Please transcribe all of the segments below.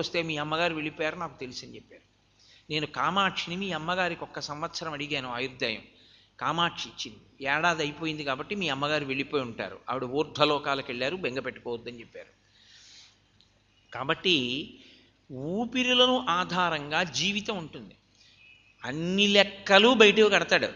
వస్తే మీ అమ్మగారు వెళ్ళిపోయారు నాకు తెలుసు అని చెప్పారు. నేను కామాక్షిని మీ అమ్మగారికి ఒక్క సంవత్సరం అడిగాను ఆయుర్దాయం, కామాక్షి ఇచ్చింది. ఏడాది అయిపోయింది కాబట్టి మీ అమ్మగారు వెళ్ళిపోయి ఉంటారు, ఆవిడ ఊర్ధ్వలోకాలకు వెళ్ళారు, బెంగ పెట్టుకోవద్దని చెప్పారు. కాబట్టి ఊపిరులను ఆధారంగా జీవితం ఉంటుంది. అన్ని లెక్కలు బయటకు కడతాడు.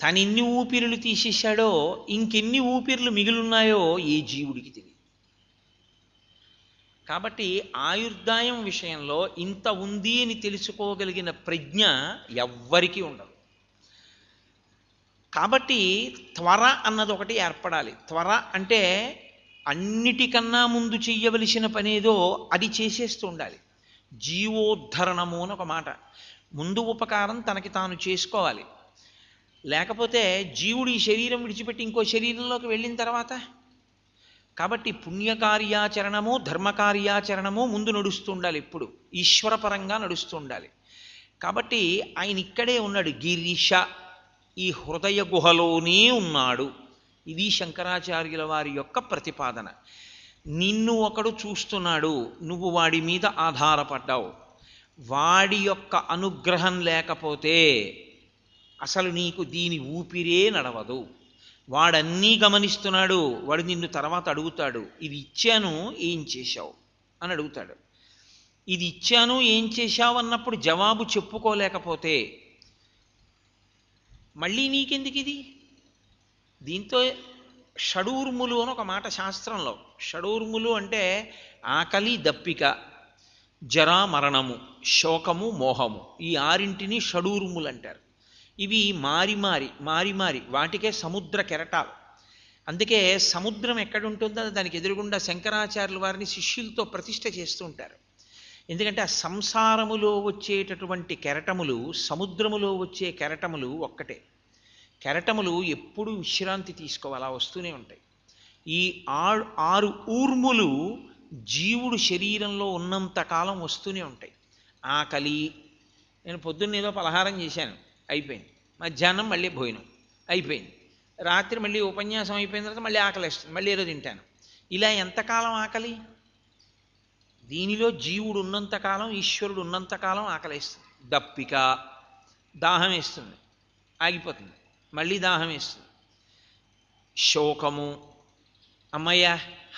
తను ఎన్ని ఊపిరులు తీసేశాడో ఇంకెన్ని ఊపిరులు మిగిలిన్నాయో ఏ జీవుడికి తెలియదు. కాబట్టి ఆయుర్దాయం విషయంలో ఇంత ఉంది అని తెలుసుకోగలిగిన ప్రజ్ఞ ఎవ్వరికీ ఉండదు. కాబట్టి త్వర అన్నది ఒకటి ఏర్పడాలి. త్వర అంటే అన్నిటికన్నా ముందు చెయ్యవలసిన పనేదో అది చేసేస్తూ ఉండాలి. జీవోద్ధరణము అని ఒక మాట. ముందు ఉపకారం తనకి తాను చేసుకోవాలి. లేకపోతే జీవుడు ఈ శరీరం విడిచిపెట్టి ఇంకో శరీరంలోకి వెళ్ళిన తర్వాత, కాబట్టి పుణ్యకార్యాచరణము ధర్మకార్యాచరణము ముందు నడుస్తూ ఉండాలి, ఎప్పుడు ఈశ్వరపరంగా నడుస్తూ ఉండాలి. కాబట్టి ఆయన ఇక్కడే ఉన్నాడు, గిరీష ఈ హృదయ గుహలోనే ఉన్నాడు. ఇది శంకరాచార్యుల వారి యొక్క ప్రతిపాదన. నిన్ను ఒకడు చూస్తున్నాడు, నువ్వు వాడి మీద ఆధారపడ్డావు. వాడి యొక్క అనుగ్రహం లేకపోతే అసలు నీకు దీని ఊపిరే నడవదు. వాడన్నీ గమనిస్తున్నాడు, వాడు నిన్ను తర్వాత అడుగుతాడు, ఇది ఇచ్చాను ఏం చేశావు అని అడుగుతాడు. ఇది ఇచ్చాను ఏం చేశావు అన్నప్పుడు జవాబు చెప్పుకోలేకపోతే మళ్ళీ నీకెందుకు ఇది? దీంతో షడూర్ములు అని ఒక మాట శాస్త్రంలో. షడూర్ములు అంటే ఆకలి, దప్పిక, జరా, మరణము, శోకము, మోహము, ఈ ఆరింటిని షడూర్ములు అంటారు. ఇవి మారి మారి వాటికే సముద్ర కెరటాలు. అందుకే సముద్రం ఎక్కడుంటుందో దానికి ఎదురుగుండా శంకరాచార్యుల వారిని శిష్యులతో ప్రతిష్ఠ చేస్తూ ఉంటారు. ఎందుకంటే ఆ సంసారములో వచ్చేటటువంటి కెరటములు సముద్రములో వచ్చే కెరటములు ఒక్కటే. కెరటములు ఎప్పుడూ విశ్రాంతి తీసుకోవాలి, అలా వస్తూనే ఉంటాయి. ఈ ఆరు ఊర్ములు జీవుడు శరీరంలో ఉన్నంతకాలం వస్తూనే ఉంటాయి. ఆకలి, నేను పొద్దున్న ఏదో పలహారం చేశాను, అయిపోయింది. మధ్యాహ్నం మళ్ళీ భోజనం అయిపోయింది. రాత్రి మళ్ళీ ఉపన్యాసం అయిపోయిన తర్వాత మళ్ళీ ఆకలి వేస్తుంది, మళ్ళీ ఏదో తింటాను. ఇలా ఎంతకాలం ఆకలి? దీనిలో జీవుడు ఉన్నంతకాలం, ఈశ్వరుడు ఉన్నంతకాలం ఆకలిస్తుంది. దప్పిక, దాహం వేస్తుంది, ఆగిపోతుంది, మళ్ళీ దాహం వేస్తుంది. శోకము, అమ్మయ్య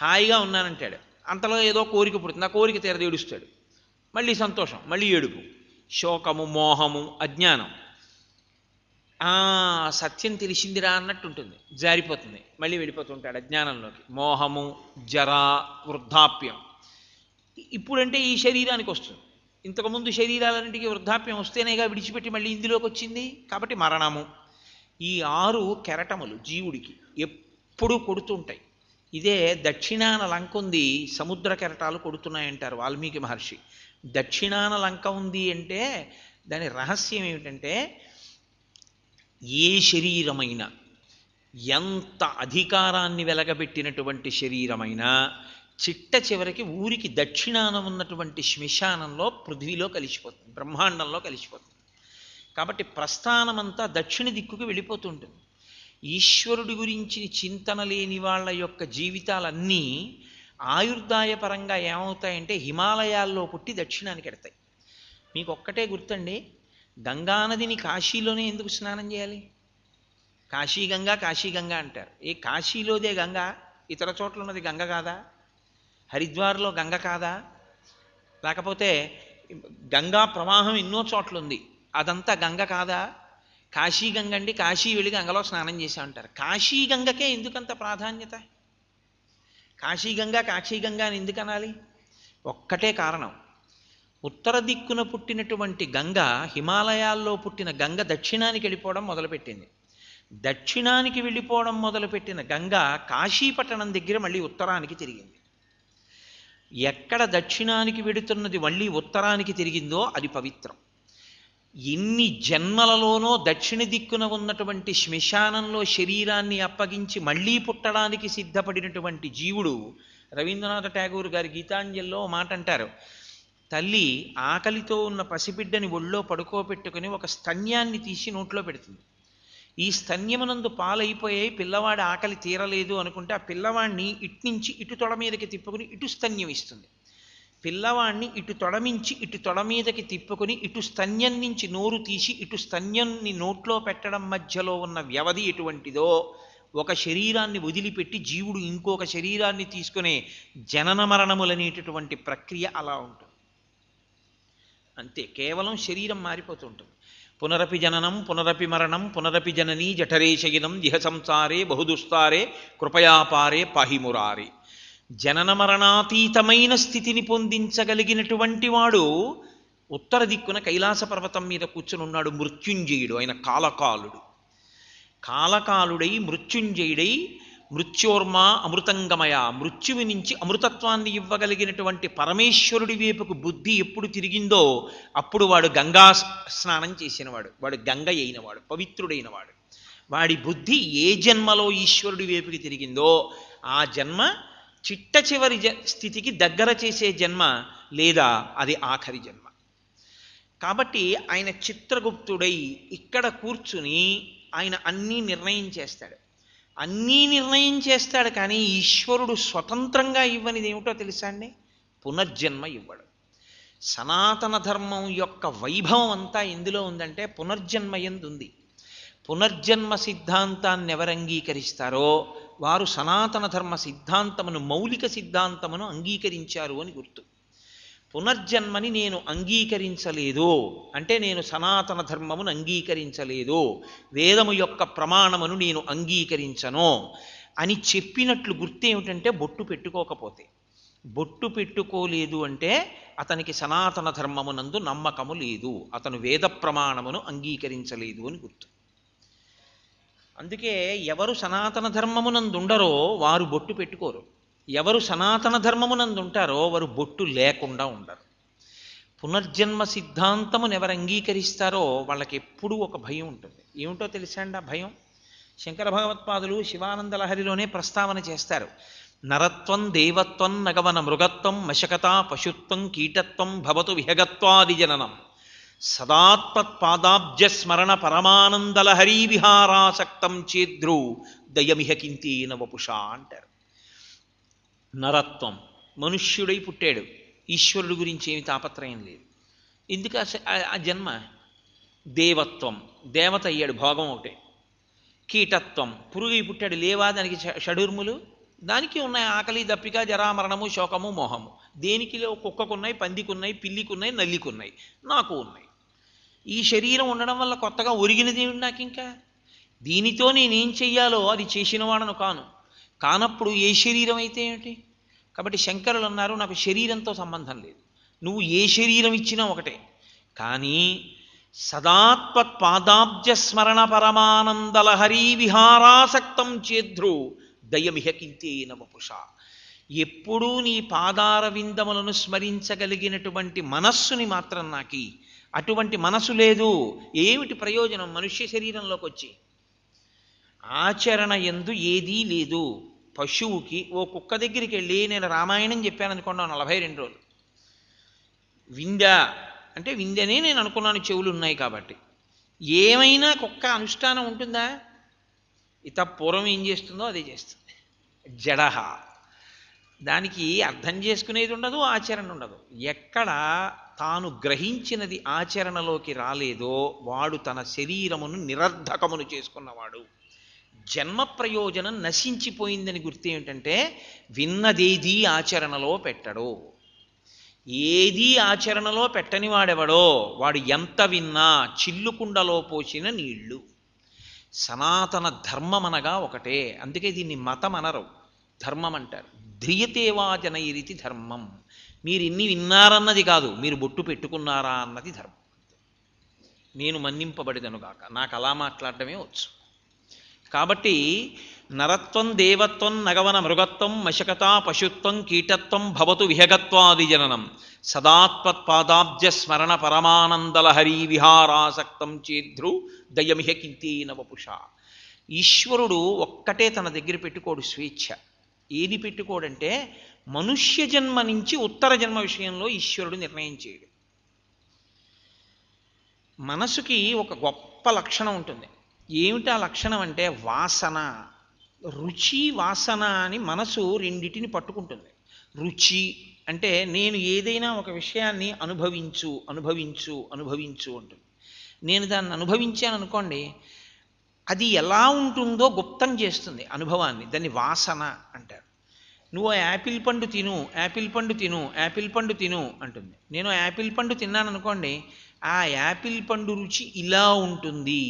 హాయిగా ఉన్నానంటాడు, అంతలో ఏదో కోరిక పుడుతుంది, ఆ కోరిక తీరది ఏడుస్తాడు, మళ్ళీ సంతోషం, మళ్ళీ ఏడుపు. శోకము, మోహము, అజ్ఞానం. సత్యం తెలిసిందిరా అన్నట్టు ఉంటుంది, జారిపోతుంది, మళ్ళీ వెళ్ళిపోతుంటాడు అజ్ఞానంలోకి. మోహము, జరా, వృద్ధాప్యం. ఇప్పుడంటే ఈ శరీరానికి వస్తుంది. ఇంతకుముందు శరీరాలన్నింటికి వృద్ధాప్యం వస్తేనేగా విడిచిపెట్టి మళ్ళీ ఇందులోకి వచ్చింది. కాబట్టి మరణము. ఈ 6 కెరటములు జీవుడికి ఎప్పుడూ కొడుతుంటాయి. ఇదే దక్షిణాన లంక ఉంది, సముద్ర కెరటాలు కొడుతున్నాయంటారు వాల్మీకి మహర్షి. దక్షిణాన లంక ఉంది అంటే దాని రహస్యం ఏమిటంటే, ఏ శరీరమైనా, ఎంత అధికారాన్ని వెలగబెట్టినటువంటి శరీరమైనా చిట్ట చివరికి ఊరికి దక్షిణాన ఉన్నటువంటి శ్మశానంలో, పృథ్వీలో కలిసిపోతుంది, బ్రహ్మాండంలో కలిసిపోతుంది. కాబట్టి ప్రస్థానమంతా దక్షిణ దిక్కుకు వెళ్ళిపోతుంటుంది. ఈశ్వరుడి గురించి చింతన లేని వాళ్ళ యొక్క జీవితాలన్నీ ఆయుర్దాయపరంగా ఏమవుతాయంటే హిమాలయాల్లో పుట్టి దక్షిణానికి ఎడతాయి. మీకు ఒక్కటే గుర్తండి, గంగానదిని కాశీలోనే ఎందుకు స్నానం చేయాలి? కాశీగంగా అంటారు. ఏ కాశీలోదే గంగా, ఇతర చోట్ల ఉన్నది గంగ కాదా? హరిద్వార్లో గంగ కాదా? లేకపోతే గంగా ప్రవాహం ఎన్నో చోట్ల ఉంది, అదంతా గంగ కాదా? కాశీగంగ అండి, కాశీ వెళ్ళి గంగలో స్నానం చేశా అంటారు. కాశీగంగకే ఎందుకంత ప్రాధాన్యత? కాశీగంగా అని ఎందుకు అనాలి? ఒక్కటే కారణం, ఉత్తర దిక్కున పుట్టినటువంటి గంగ, హిమాలయాల్లో పుట్టిన గంగ దక్షిణానికి వెళ్ళిపోవడం మొదలుపెట్టింది. దక్షిణానికి వెళ్ళిపోవడం మొదలుపెట్టిన గంగ కాశీపట్టణం దగ్గర మళ్ళీ ఉత్తరానికి తిరిగింది. ఎక్కడ దక్షిణానికి వెడుతున్నది మళ్ళీ ఉత్తరానికి తిరిగిందో అది పవిత్రం. ఎన్ని జన్మలలోనో దక్షిణ దిక్కున ఉన్నటువంటి శ్మశానంలో శరీరాన్ని అప్పగించి మళ్ళీ పుట్టడానికి సిద్ధపడినటువంటి జీవుడు, రవీంద్రనాథ ఠాగూర్ గారి గీతాంజలిలో మాట అంటారు, తల్లి ఆకలితో ఉన్న పసిబిడ్డని ఒళ్ళో పడుకోబెట్టుకుని ఒక స్తన్యాన్ని తీసి నోట్లో పెడుతుంది. ఈ స్తన్యమునందు పాలైపోయాయి, పిల్లవాడి ఆకలి తీరలేదు అనుకుంటే ఆ పిల్లవాడిని ఇట్నుంచి ఇటు తొడ మీదకి తిప్పుకుని ఇటు స్తన్యం ఇస్తుంది. పిల్లవాణ్ణి ఇటు తొడమించి ఇటు తొడ మీదకి తిప్పుకొని ఇటు స్తన్యం నుంచి నోరు తీసి ఇటు స్తన్యాన్ని నోట్లో పెట్టడం మధ్యలో ఉన్న వ్యవధి ఎటువంటిదో, ఒక శరీరాన్ని వదిలిపెట్టి జీవుడు ఇంకొక శరీరాన్ని తీసుకునే జనన మరణములనేటటువంటి ప్రక్రియ అలా ఉంటుంది. అంతే, కేవలం శరీరం మారిపోతుంటుంది. పునరపి జననం పునరపి మరణం పునరపి జననీ జఠరే శయనం దిహ సంసారే బహుదుస్తారే కృపయాపారే పాహిమురారే. జనన మరణాతీతమైన స్థితిని పొందించగలిగినటువంటి వాడు ఉత్తర దిక్కున కైలాస పర్వతం మీద కూర్చుని ఉన్నాడు మృత్యుంజయుడు. ఆయన కాలకాలుడు. కాలకాలుడై మృత్యుంజయుడై మృత్యోర్మా అమృతంగమయ, మృత్యువి నుంచి అమృతత్వాన్ని ఇవ్వగలిగినటువంటి పరమేశ్వరుడి వైపుకు బుద్ధి ఎప్పుడు తిరిగిందో అప్పుడు వాడు గంగా స్నానం చేసినవాడు, వాడు గంగ అయినవాడు, పవిత్రుడైనవాడు. వాడి బుద్ధి ఏ జన్మలో ఈశ్వరుడి వైపుకి తిరిగిందో ఆ జన్మ చిట్ట చివరి స్థితికి దగ్గర చేసే జన్మ, లేదా అది ఆఖరి జన్మ. కాబట్టి ఆయన చిత్రగుప్తుడై ఇక్కడ కూర్చుని ఆయన అన్నీ నిర్ణయం చేస్తాడు. అన్నీ నిర్ణయం చేస్తాడు, కానీ ఈశ్వరుడు స్వతంత్రంగా ఇవ్వనిది ఏమిటో తెలుసా అండి? పునర్జన్మ ఇవ్వడు. సనాతన ధర్మం యొక్క వైభవం అంతా ఎందులో ఉందంటే పునర్జన్మ యందు ఉంది. పునర్జన్మ సిద్ధాంతాన్ని ఎవరు అంగీకరిస్తారో వారు సనాతన ధర్మ సిద్ధాంతమును, మౌలిక సిద్ధాంతమును అంగీకరించారు అని గుర్తు. పునర్జన్మని నేను అంగీకరించలేదు అంటే నేను సనాతన ధర్మమును అంగీకరించలేదు, వేదము యొక్క ప్రమాణమును నేను అంగీకరించను అని చెప్పినట్లు గుర్తు ఏమిటంటే బొట్టు పెట్టుకోకపోతే. బొట్టు పెట్టుకోలేదు అంటే అతనికి సనాతన ధర్మమునందు నమ్మకము లేదు, అతను వేద ప్రమాణమును అంగీకరించలేదు అని గుర్తు. అందుకే ఎవరు సనాతన ధర్మమునందుండరో వారు బొట్టు పెట్టుకోరు, ఎవరు సనాతన ధర్మమునందుంటారో వారు బొట్టు లేకుండా ఉండరు. పునర్జన్మ సిద్ధాంతమును ఎవరు అంగీకరిస్తారో వాళ్ళకి ఎప్పుడూ ఒక భయం ఉంటుంది. ఏమిటో తెలుసా అండి ఆ భయం? శంకర భగవత్పాదులు శివానంద లహరిలోనే ప్రస్తావన చేస్తారు. నరత్వం దేవత్వం నగవన మృగత్వం మశకత పశుత్వం కీటత్వం భవతు విహగత్వాది జననం సదాత్మత్పాదాబ్జ స్మరణ పరమానందలహరీ విహారాసక్తం చేద్రు దయమిహ కింతేన వపుషా అంటారు. నరత్వం, మనుష్యుడై పుట్టాడు, ఈశ్వరుడు గురించి ఏమి తాపత్రయం లేదు. ఎందుకు ఆ జన్మ? దేవత్వం, దేవత అయ్యాడు, భోగం ఒకటే. కీటత్వం, పురుగై పుట్టాడు, లేవా దానికి షడూర్ములు? దానికి ఉన్నాయి ఆకలి దప్పిక జరామరణము శోకము మోహము. దేనికి కుక్కకున్నాయి, పందికున్నాయి, పిల్లికున్నాయి, నల్లికున్నాయి, నాకు ఉన్నాయి. ఈ శరీరం ఉండడం వల్ల కొత్తగా ఒరిగినది ఏమిటి నాకు? ఇంకా దీనితో నేనేం చెయ్యాలో అది చేసిన వాడను కాను. కానప్పుడు ఏ శరీరం అయితే ఏమిటి? కాబట్టి శంకరులు అన్నారు నాకు శరీరంతో సంబంధం లేదు, నువ్వు ఏ శరీరం ఇచ్చినా ఒకటే. కానీ సదాత్మత్పాదాబ్జ స్మరణ పరమానందలహరీ విహారాసక్తం చేద్రు దయమిహ కింతేన వపుష. ఎప్పుడూ నీ పాదార విందములను స్మరించగలిగినటువంటి మనస్సుని మాత్రం నాకి. అటువంటి మనసు లేదు, ఏమిటి ప్రయోజనం మనుష్య శరీరంలోకి వచ్చి? ఆచరణ యందు ఏదీ లేదు. పశువుకి ఓ కుక్క దగ్గరికి వెళ్ళి నేను రామాయణం చెప్పాను అనుకున్నాను 42 రోజులు, విందా అంటే విందనే నేను అనుకున్నాను, చెవులు ఉన్నాయి కాబట్టి. ఏమైనా కుక్క అనుష్ఠానం ఉంటుందా? ఇత పూర్వం ఏం చేస్తుందో అదే చేస్తుంది. జడహ, దానికి అర్థం చేసుకునేది ఉండదు, ఆచరణ ఉండదు. ఎక్కడ తాను గ్రహించినది ఆచరణలోకి రాలేదో వాడు తన శరీరమును నిరర్ధకమును చేసుకున్నవాడు. జన్మ ప్రయోజనం నశించిపోయిందని గుర్తు ఏమిటంటే విన్నదేదీ ఆచరణలో పెట్టడు. ఏదీ ఆచరణలో పెట్టని వాడెవడో వాడు ఎంత విన్నా చిల్లుకుండలో పోసిన నీళ్లు. సనాతన ధర్మం అనగా ఒకటే. అందుకే దీన్ని మతం అనరు, ధర్మం అంటారు. ధ్రియతేవా జనైరితి ధర్మం. మీరు ఇన్ని విన్నారన్నది కాదు, మీరు బొట్టు పెట్టుకున్నారా అన్నది ధర్మం. నేను మన్నింపబడిదనుగాక, నాకు అలా మాట్లాడటమే వచ్చు. కాబట్టి నరత్వం దేవత్వం నగవన మృగత్వం మశకత పశుత్వం కీటత్వం భవతు విహగత్వాది జననం సదాత్మత్పాదాబ్జ స్మరణ పరమానందలహరీ విహారాసక్తం చేద్రు దయమిహ కింతేన వపుష. ఈశ్వరుడు ఒక్కటే తన దగ్గర పెట్టుకోడు స్వేచ్ఛ. ఏది పెట్టుకోడంటే మనుష్య జన్మ నుంచి ఉత్తర జన్మ విషయంలో ఈశ్వరుడు నిర్ణయం చేయడు. మనసుకి ఒక గొప్ప లక్షణం ఉంటుంది. ఏమిటా లక్షణం అంటే వాసన. రుచి వాసన అని మనసు రెండిటిని పట్టుకుంటుంది. రుచి అంటే నేను ఏదైనా ఒక విషయాన్ని అనుభవించు అనుభవించు అనుభవించు అంటుంది. నేను దాన్ని అనుభవించాను అనుకోండి, అది ఎలా ఉంటుందో గుప్తం చేస్తుంది అనుభవాన్ని. దాన్ని వాసన అంటారు. నువ్వు యాపిల్ పండు తిను, యాపిల్ పండు తిను, యాపిల్ పండు తిను అంటుంది. నేను యాపిల్ పండు తిన్నాను అనుకోండి, ఆ యాపిల్ పండు రుచి ఇలా ఉంటుంది,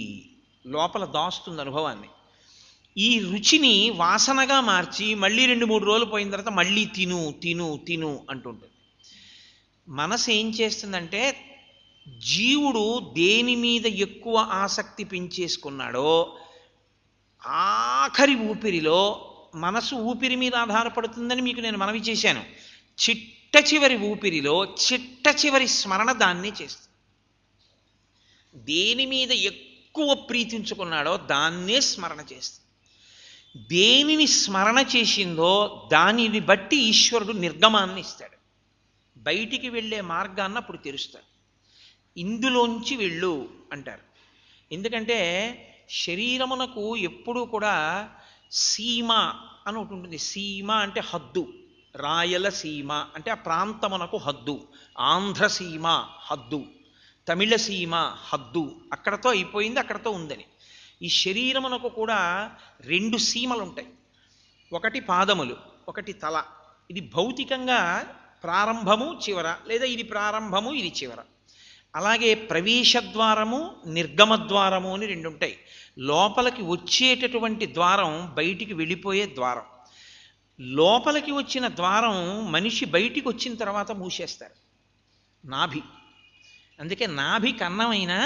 లోపల దాస్తుంది అనుభవాన్ని. ఈ రుచిని వాసనగా మార్చి మళ్ళీ 2-3 రోజులు పోయిన తర్వాత మళ్ళీ తిను తిను తిను అంటుంటుంది. మనసు ఏం చేస్తుందంటే, జీవుడు దేని మీద ఎక్కువ ఆసక్తి పెంచేసుకున్నాడో ఆఖరి ఊపిరిలో, మనసు ఊపిరి మీద ఆధారపడుతుందని మీకు నేను మనవి చేశాను, చిట్ట చివరి ఊపిరిలో చిట్ట చివరి స్మరణ దాన్నే చేస్తుంది. దేని మీద ఎక్కువ ప్రీతించుకున్నాడో దాన్నే స్మరణ చేస్తుంది. దేనిని స్మరణ చేసిందో దానిని బట్టి ఈశ్వరుడు నిర్గమాన్ని ఇస్తాడు. బయటికి వెళ్ళే మార్గాన్ని అప్పుడు తెరుస్తాడు. ఇందులోంచి వెళ్ళు అంటారు. ఎందుకంటే శరీరమునకు ఎప్పుడూ కూడా సీమ అని ఒకటి ఉంటుంది. సీమ అంటే హద్దు. రాయలసీమ అంటే ఆ ప్రాంతమునకు హద్దు, ఆంధ్రసీమ హద్దు, తమిళసీమ హద్దు. అక్కడతో అయిపోయింది, అక్కడతో ఉందని. ఈ శరీరమునకు కూడా 2 సీమలు ఉంటాయి. ఒకటి పాదములు, ఒకటి తల. ఇది భౌతికంగా ప్రారంభము చివర, లేదా ఇది ప్రారంభము ఇది చివర. అలాగే ప్రవేశద్వారము నిర్గమద్వారము అని 2 ఉంటాయి. లోపలికి వచ్చేటటువంటి ద్వారం, బయటికి వెళ్ళిపోయే ద్వారం. లోపలికి వచ్చిన ద్వారం మనిషి బయటికి వచ్చిన తర్వాత మూసేస్తారు, నాభి. అందుకే నాభి కన్నమైనా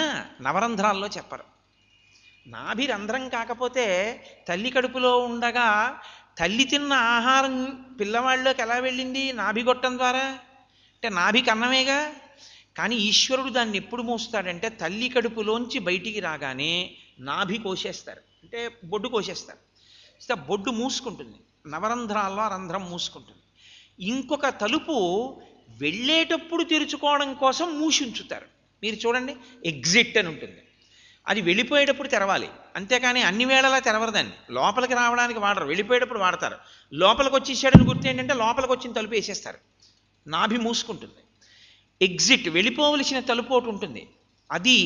నవరంధ్రాల్లో చెప్పరు. నాభి రంధ్రం కాకపోతే తల్లి కడుపులో ఉండగా తల్లి తిన్న ఆహారం పిల్లవాళ్ళలోకి ఎలా వెళ్ళింది? నాభి గొట్టం ద్వారా. అంటే నాభి కన్నమేగా. కానీ ఈశ్వరుడు దాన్ని ఎప్పుడు మోస్తాడంటే, తల్లి కడుపులోంచి బయటికి రాగానే నాభి కోసేస్తారు, అంటే బొడ్డు కోసేస్తారు. బొడ్డు మూసుకుంటుంది, నవరంధ్రాల్లో రంధ్రం మూసుకుంటుంది. ఇంకొక తలుపు వెళ్ళేటప్పుడు తెరుచుకోవడం కోసం మూసి ఉంచుతారు. మీరు చూడండి, ఎగ్జిట్ అని ఉంటుంది. అది వెళ్ళిపోయేటప్పుడు తెరవాలి, అంతేకాని అన్ని వేళలా తెరవరు. దాన్ని లోపలికి రావడానికి వాడరు, వెళ్ళిపోయేటప్పుడు వాడతారు. లోపలికి వచ్చేసాడని గుర్తు ఏంటంటే, లోపలికి వచ్చిన తలుపు వేసేస్తారు, నాభి మూసుకుంటుంది. ఎగ్జిట్, వెళ్ళిపోవలసిన తలుపు ఒకటి ఉంటుంది, అది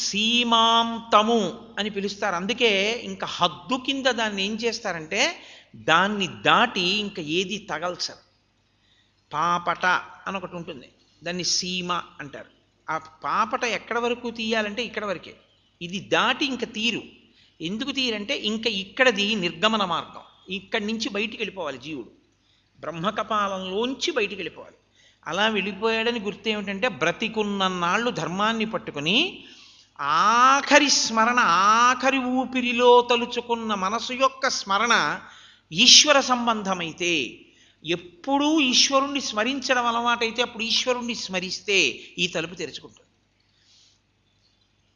సీమాంతము అని పిలుస్తారు. అందుకే ఇంకా హద్దు కింద దాన్ని ఏం చేస్తారంటే, దాన్ని దాటి ఇంకా ఏది తగల్చరు. పాపట అని ఒకటి ఉంటుంది, దాన్ని సీమ అంటారు. ఆ పాపట ఎక్కడ వరకు తీయాలంటే ఇక్కడ వరకే. ఇది దాటి ఇంక తీరు. ఎందుకు తీరంటే, ఇంకా ఇక్కడది నిర్గమన మార్గం. ఇక్కడి నుంచి బయటికి వెళ్ళిపోవాలి జీవుడు, బ్రహ్మకపాలంలోంచి బయటికి వెళ్ళిపోవాలి. అలా వెళ్ళిపోయాడని గుర్తు ఏమిటంటే, బ్రతికున్నన్నాళ్ళు ధర్మాన్ని పట్టుకుని ఆఖరి స్మరణ, ఆఖరి ఊపిరిలో తలుచుకున్న మనసు యొక్క స్మరణ ఈశ్వర సంబంధమైతే, ఎప్పుడూ ఈశ్వరుణ్ణి స్మరించడం అలవాటైతే, అప్పుడు ఈశ్వరుణ్ణి స్మరిస్తే ఈ తలుపు తెరుచుకుంటుంది.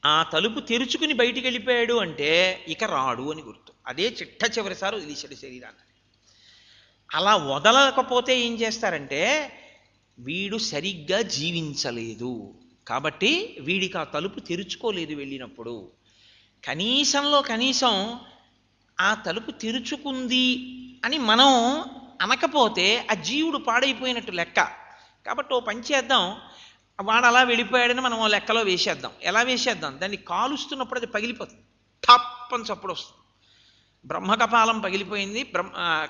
ఆ తలుపు తెరుచుకుని బయటికి వెళ్ళిపోయాడు అంటే ఇక రాడు అని గుర్తు. అదే చిట్ట చివరిసారి వదిలేశాడు శరీరాన్ని. అలా వదలకపోతే ఏం చేస్తారంటే, వీడు సరిగ్గా జీవించలేదు కాబట్టి వీడికి ఆ తలుపు తెరుచుకోలేదు వెళ్ళినప్పుడు. కనీసంలో కనీసం ఆ తలుపు తెరుచుకుంది అని మనం అనకపోతే ఆ జీవుడు పాడైపోయినట్టు లెక్క. కాబట్టి ఓ పని చేద్దాం, వాడు అలా వెళ్ళిపోయాడని మనం ఓ లెక్కలో వేసేద్దాం. ఎలా వేసేద్దాం? దాన్ని కాలుస్తున్నప్పుడు అది పగిలిపోతుంది, ఠప్పని చప్పుడు వస్తుంది. బ్రహ్మకపాలం పగిలిపోయింది,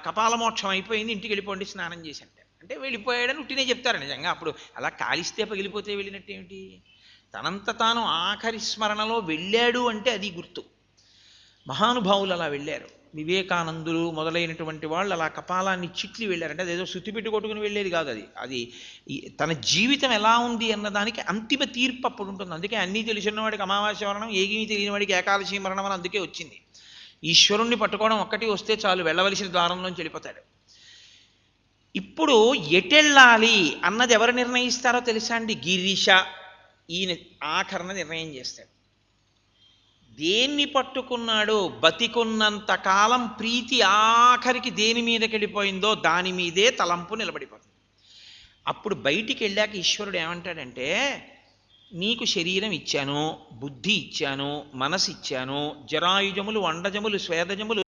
కపాలమోక్షం అయిపోయింది, ఇంటికి వెళ్ళిపోండి స్నానం చేసి అంటే వెళ్ళిపోయాడని ఉట్టినే చెప్తారు. నిజంగా అప్పుడు అలా కాలిస్తే పగిలిపోతే వెళ్ళినట్టేమిటి? తనంత తాను ఆఖరి స్మరణలో వెళ్ళాడు అంటే అది గుర్తు. మహానుభావులు అలా వెళ్ళారు. వివేకానందులు మొదలైనటువంటి వాళ్ళు అలా కపాలాన్ని చిట్లి వెళ్ళారంటే అదేదో శుద్ధిపెట్టి కొట్టుకుని వెళ్ళేది కాదు. అది తన జీవితం ఎలా ఉంది అన్నదానికి అంతిమ తీర్పు అప్పుడు ఉంటుంది. అందుకే అన్నీ తెలిసినవాడికి అమావాస్య మరణం, ఏమీ తెలియని వాడికి ఏకాదశి మరణం అని అందుకే వచ్చింది. ఈశ్వరుణ్ణి పట్టుకోవడం ఒక్కటి వస్తే చాలు, వెళ్ళవలసిన ద్వారంలోంచి వెళ్ళిపోతాడు. ఇప్పుడు ఎటెళ్ళాలి అన్నది ఎవరు నిర్ణయిస్తారో తెలుసా అండి? గిరీష ఈయన ఆఖరణ నిర్ణయం చేస్తాడు. దేన్ని పట్టుకున్నాడో, బతికున్నంత కాలం ప్రీతి ఆఖరికి దేని మీదకి వెళ్ళిపోయిందో దాని మీదే తలంపు నిలబడిపోతుంది. అప్పుడు బయటికి వెళ్ళాక ఈశ్వరుడు ఏమంటాడంటే, నీకు శరీరం ఇచ్చాను, బుద్ధి ఇచ్చాను, మనసు ఇచ్చాను, జరాయుజములు, అండజములు, స్వేదజములు